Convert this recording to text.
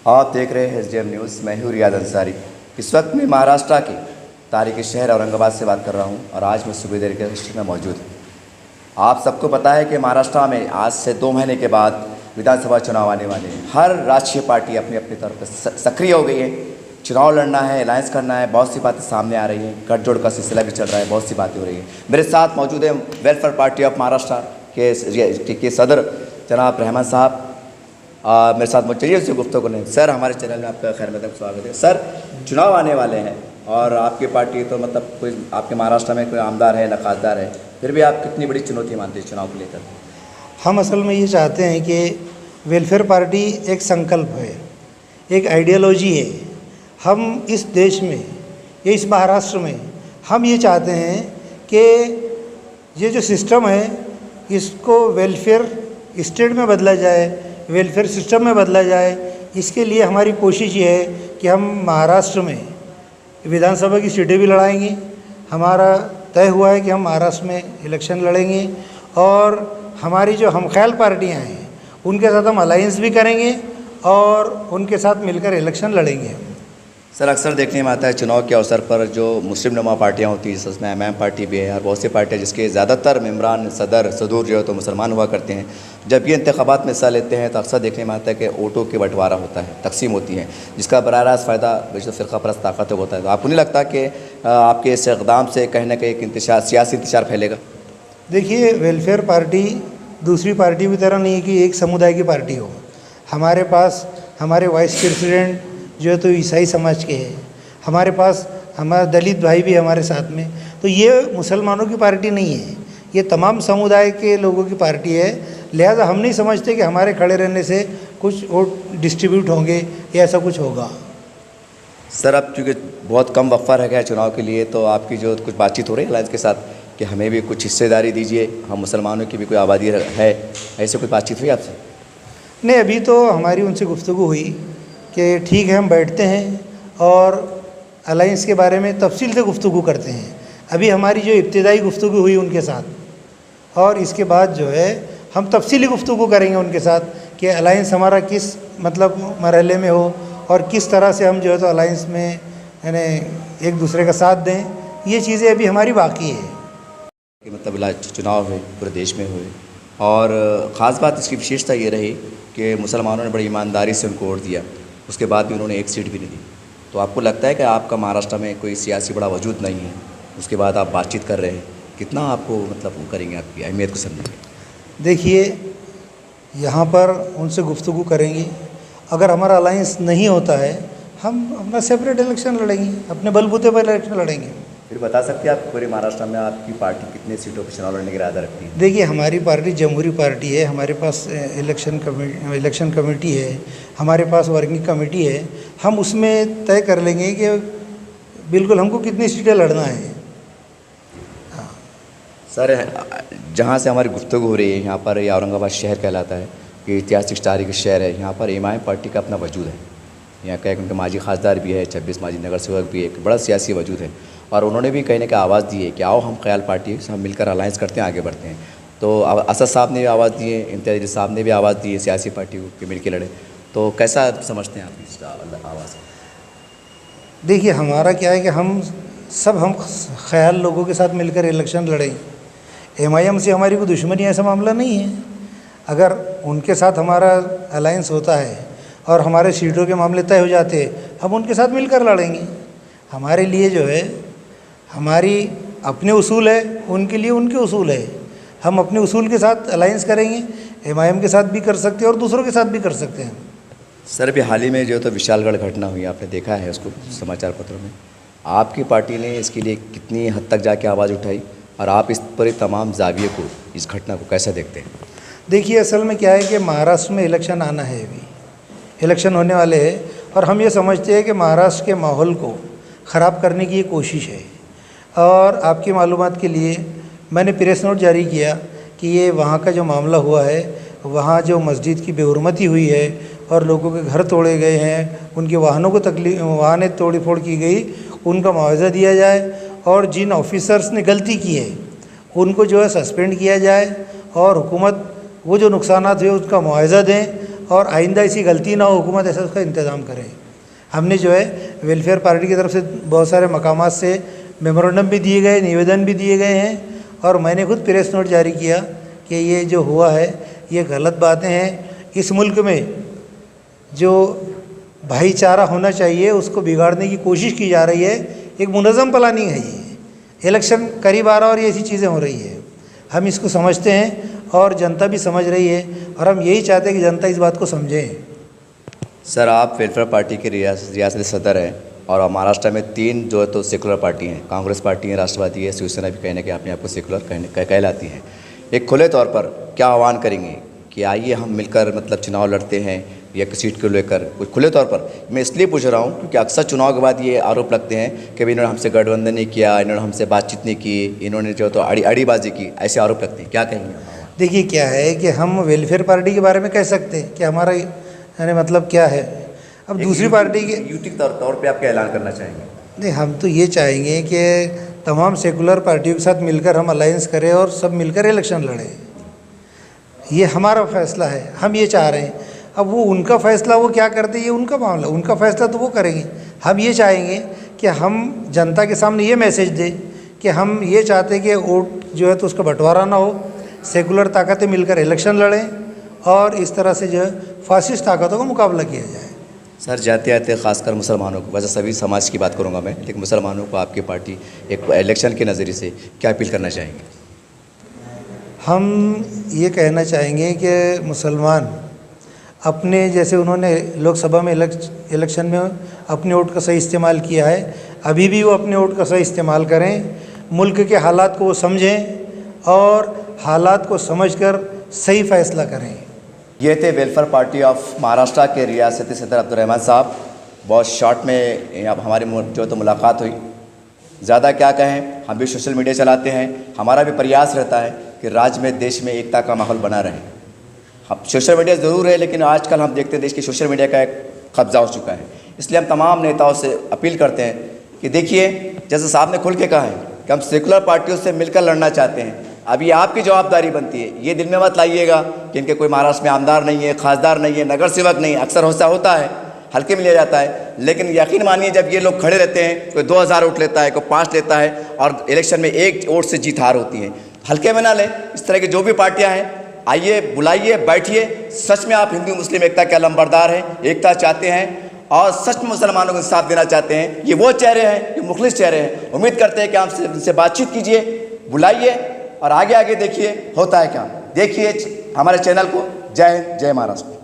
आप देख रहे हैं SDM न्यूज़। मैं हूँ रियाज अंसारी। इस वक्त मैं महाराष्ट्र के तारीखी शहर औरंगाबाद से बात कर रहा हूँ और आज मैं सुबह देर के स्टेशन में मौजूद हूँ। आप सबको पता है कि महाराष्ट्र में आज से 2 महीने के बाद विधानसभा चुनाव आने वाले हैं। हर राष्ट्रीय पार्टी अपनी अपनी तरफ पर सक्रिय हो गई है। चुनाव लड़ना है, अलायंस करना है, बहुत सी बातें सामने आ रही हैं। गठजोड़ का सिलसिला भी चल रहा है, बहुत सी बातें हो रही हैं। मेरे साथ मौजूद है वेलफेयर पार्टी ऑफ महाराष्ट्र के सदर जनाब रहमान साहब। मेरे साथ मुझे चाहिए उससे गुफ्तगू करने। सर, हमारे चैनल में आपका खैर मकदम स्वागत है। सर, चुनाव आने वाले हैं और आपकी पार्टी तो मतलब कोई आपके महाराष्ट्र में कोई आमदार है, नखासदार है, फिर भी आप कितनी बड़ी चुनौती मानते हैं चुनाव को लेकर? हम असल में ये चाहते हैं कि वेलफेयर पार्टी एक संकल्प है, एक आइडियोलॉजी है। हम इस देश में या इस महाराष्ट्र में हम ये चाहते हैं कि ये जो सिस्टम है इसको वेलफेयर स्टेट में बदला जाए, वेलफेयर सिस्टम में बदला जाए। इसके लिए हमारी कोशिश ये है कि हम महाराष्ट्र में विधानसभा की सीटें भी लड़ाएंगे। हमारा तय हुआ है कि हम महाराष्ट्र में इलेक्शन लड़ेंगे और हमारी जो हमख्याल पार्टियां हैं उनके साथ हम अलायंस भी करेंगे और उनके साथ मिलकर इलेक्शन लड़ेंगे। सर, अक्सर देखने में आता है चुनाव के अवसर पर जो मुस्लिम नुमा पार्टियाँ होती हैं, जिसमें MM पार्टी भी है और बहुत सी पार्टियाँ जिसके ज़्यादातर मेम्बरान सदूर जो है तो मुसलमान हुआ करते हैं। जब ये इंतखाबात में हिस्सा लेते हैं तो अक्सर देखने में आता है कि वोटों के बंटवारा होता है, तकसीम होती है, जिसका बराह रास्त फ़ायदा जो फ़िरका परस्त ताकत होता है। तो आपको नहीं लगता कि आपके इस इक़दाम से कहीं ना कहीं एक सियासी इंतशार फैलेगा? देखिए, वेलफेयर पार्टी दूसरी पार्टी की तरह नहीं है कि एक समुदाय की पार्टी हो। हमारे पास हमारे वाइस प्रेसिडेंट जो है तो ईसाई समाज के हैं, हमारे पास हमारा दलित भाई भी हमारे साथ में। तो ये मुसलमानों की पार्टी नहीं है, ये तमाम समुदाय के लोगों की पार्टी है। लिहाजा हम नहीं समझते कि हमारे खड़े रहने से कुछ वोट डिस्ट्रीब्यूट होंगे या ऐसा कुछ होगा। सर, अब चूँकि बहुत कम वक्फा रह गया चुनाव के लिए, तो आपकी जो कुछ बातचीत हो रही है अलायंस के साथ कि हमें भी कुछ हिस्सेदारी दीजिए, हम मुसलमानों की भी कोई आबादी है, ऐसे कोई बातचीत हुई आपसे? नहीं, अभी तो हमारी उनसे गुफ्तगू हुई कि ठीक है, हम बैठते हैं और अलायंस के बारे में तफसील से गुफ्तगू करते हैं। अभी हमारी जो इब्तिदाई गुफ्तगू हुई उनके साथ और इसके बाद जो है हम तफसीली गुफ्तगू करेंगे उनके साथ कि अलायंस हमारा किस मतलब मरहले में हो और किस तरह से हम जो है तो अलायंस में यानी एक दूसरे का साथ दें। ये चीज़ें अभी हमारी बाकी है कि मतलब चुनाव हुए पूरे देश में हुए और ख़ास बात इसकी विशेषता ये रही कि मुसलमानों ने बड़ी ईमानदारी से उनको वोट दिया, उसके बाद भी उन्होंने एक सीट भी नहीं दी। तो आपको लगता है कि आपका महाराष्ट्र में कोई सियासी बड़ा वजूद नहीं है, उसके बाद आप बातचीत कर रहे हैं, कितना आपको मतलब वो करेंगे, आपकी अहमियत को समझेंगे? देखिए, यहाँ पर उनसे गुफ्तगू करेंगे। अगर हमारा अलायंस नहीं होता है हम अपना सेपरेट इलेक्शन लड़ेंगे, अपने बलबूते पर इलेक्शन लड़ेंगे। फिर बता सकते हैं आप पूरे महाराष्ट्र में आपकी पार्टी कितने सीटों पर चुनाव लड़ने का इरादा रखती है? देखिए, हमारी पार्टी जमहूरी पार्टी है, हमारे पास इलेक्शन कमेटी है, हमारे पास वर्किंग कमेटी है। हम उसमें तय कर लेंगे कि बिल्कुल हमको कितनी सीटें लड़ना है। हाँ सर, जहाँ से हमारी गुफ्तगू हो रही है यहाँ पर, ये औरंगाबाद शहर कहलाता है कि ऐतिहासिक तारीखी शहर है। यहाँ पर इमाम पार्टी का अपना वजूद है। यहाँ का एक उनके माजी खासदार भी है, 26 माजी नगर सेवक भी, एक बड़ा सियासी वजूद है और उन्होंने भी कहीं ना कहीं आवाज़ दी है कि आओ हम ख्याल पार्टी से हम मिलकर अलायंस करते हैं, आगे बढ़ते हैं। तो असद साहब ने भी आवाज़ दी है, इम्तियाज़ साहब ने भी आवाज़ दी है सियासी पार्टी को कि मिल के लड़े। तो कैसा समझते हैं आप इस आवाज़? देखिए, हमारा क्या है कि हम ख्याल लोगों के साथ मिलकर इलेक्शन लड़ें। MIM से हमारी कोई दुश्मनी ऐसा मामला नहीं है। अगर उनके साथ हमारा अलायंस होता है और हमारे सीटों के मामले तय हो जाते हैं, हम उनके साथ मिलकर लड़ेंगे। हमारे लिए जो है हमारी अपने उसूल है, उनके लिए उनके उसूल है। हम अपने उसूल के साथ अलायंस करेंगे, MIM के साथ भी कर सकते हैं और दूसरों के साथ भी कर सकते हैं। सर, अभी हाल ही में जो तो विशालगढ़ घटना हुई, आपने देखा है उसको समाचार पत्रों में। आपकी पार्टी ने इसके लिए कितनी हद तक जाके आवाज़ उठाई और आप इस पर तमाम जाविये को, इस घटना को कैसे देखते हैं? देखिए, असल में क्या है कि महाराष्ट्र में इलेक्शन आना है, अभी इलेक्शन होने वाले हैं और हम ये समझते हैं कि महाराष्ट्र के माहौल को ख़राब करने की ये कोशिश है। और आपकी मालूमात के लिए मैंने प्रेस नोट जारी किया कि ये वहाँ का जो मामला हुआ है, वहाँ जो मस्जिद की बेहुरमती हुई है और लोगों के घर तोड़े गए हैं, उनके वाहनों को वाहनें तोड़ी फोड़ की गई, उनका मुआवजा दिया जाए और जिन ऑफिसर्स ने गलती की है उनको जो है सस्पेंड किया जाए और हुकूमत वो जो नुकसानात हुए उसका मुआवजा दें और आइंदा ऐसी गलती ना हो, हुकूमत ऐसा उसका इंतज़ाम करे। हमने जो है वेलफेयर पार्टी की तरफ से बहुत सारे मकामात से मेमोरेंडम भी दिए गए, निवेदन भी दिए गए हैं, और मैंने खुद प्रेस नोट जारी किया कि ये जो हुआ है ये गलत बातें हैं। इस मुल्क में जो भाईचारा होना चाहिए उसको बिगाड़ने की कोशिश की जा रही है। एक मुनज़्ज़म प्लानिंग है ये, इलेक्शन करीब आ रहा और ये ऐसी चीज़ें हो रही है। हम इसको समझते हैं और जनता भी समझ रही है, और हम यही चाहते हैं कि जनता इस बात को समझे। सर, आप वेलफेयर पार्टी के रियासती सदर हैं और महाराष्ट्र में 3 जो है तो सेकुलर पार्टी हैं, कांग्रेस पार्टी है, राष्ट्रवादी है, शिवसेना भी कहने के अपने आप को सेकुलर कहलाती है। एक खुले तौर पर क्या आह्वान करेंगे कि आइए हम मिलकर मतलब चुनाव लड़ते हैं या किसी सीट को लेकर? कुछ खुले तौर पर मैं इसलिए पूछ रहा हूँ क्योंकि अक्सर चुनाव के बाद ये आरोप लगते हैं कि भाई इन्होंने हमसे गठबंधन नहीं किया, इन्होंने हमसे बातचीत नहीं की, इन्होंने जो तो अड़ीबाजी की, ऐसे आरोप लगते हैं। क्या कहेंगे आप? देखिए क्या है कि हम वेलफेयर पार्टी के बारे में कह सकते हैं कि हमारा यानी मतलब क्या है। अब दूसरी पार्टी के यूटी तौर पे आप क्या ऐलान करना चाहेंगे? नहीं, हम तो ये चाहेंगे कि तमाम सेकुलर पार्टियों के साथ मिलकर हम अलायंस करें और सब मिलकर इलेक्शन लड़ें। ये हमारा फैसला है, हम ये चाह रहे हैं। अब वो उनका फैसला वो क्या करते हैं ये उनका मामला, उनका फैसला तो वो करेंगे। हम ये चाहेंगे कि हम जनता के सामने ये मैसेज दें कि हम ये चाहते हैं कि वोट जो है तो उसका बंटवारा ना हो, सेकुलर ताकतें मिलकर इलेक्शन लड़ें और इस तरह से जो है फासिस्ट ताकतों का मुकाबला किया जाए। सर, जाते आते खासकर मुसलमानों को, वैसे सभी समाज की बात करूंगा मैं, लेकिन मुसलमानों को आपकी पार्टी एक इलेक्शन के नज़रिए से क्या अपील करना चाहेंगे? हम ये कहना चाहेंगे कि मुसलमान अपने जैसे उन्होंने लोकसभा में इलेक्शन में अपने वोट का सही इस्तेमाल किया है, अभी भी वो अपने वोट का सही इस्तेमाल करें, मुल्क के हालात को वो समझें और हालात को समझकर सही फैसला करें। ये थे वेलफेयर पार्टी ऑफ महाराष्ट्र के रियासती सदर अब्दुर्रहमान साहब। बहुत शॉर्ट में अब हमारी जो तो मुलाकात हुई। ज़्यादा क्या कहें, हम भी सोशल मीडिया चलाते हैं, हमारा भी प्रयास रहता है कि राज्य में देश में एकता का माहौल बना रहे। हम सोशल मीडिया ज़रूर है, लेकिन आजकल हम देखते हैं देश की सोशल मीडिया का एक कब्जा हो चुका है। इसलिए हम तमाम नेताओं से अपील करते हैं कि देखिए, जैसे साहब ने खुल के कहा है कि हम सेकुलर पार्टियों से मिलकर लड़ना चाहते हैं। अब ये आपकी जवाबदारी बनती है, ये दिल में मत लाइएगा कि इनके कोई महाराष्ट्र में आमदार नहीं है, खासदार नहीं है, नगर सेवक नहीं है। अक्सर ऐसा होता है, हल्के में लिया जाता है, लेकिन यकीन मानिए जब ये लोग खड़े रहते हैं, कोई 2000 वोट लेता है, कोई 5 लेता है और इलेक्शन में 1 वोट से जीत हार होती है। हल्के में ना लें। इस तरह की जो भी पार्टियाँ हैं, आइए, बुलाइए, बैठिए। सच में आप हिंदू मुस्लिम एकता के अलंबरदार हैं, एकता चाहते हैं और सच में मुसलमानों को इंसाफ देना चाहते हैं। ये वो चेहरे हैं, ये मुखलिस चेहरे हैं। उम्मीद करते हैं कि आप इनसे बातचीत कीजिए, बुलाइए और आगे आगे देखिए होता है क्या। देखिए हमारे चैनल को। जय हिंद, जय महाराष्ट्र।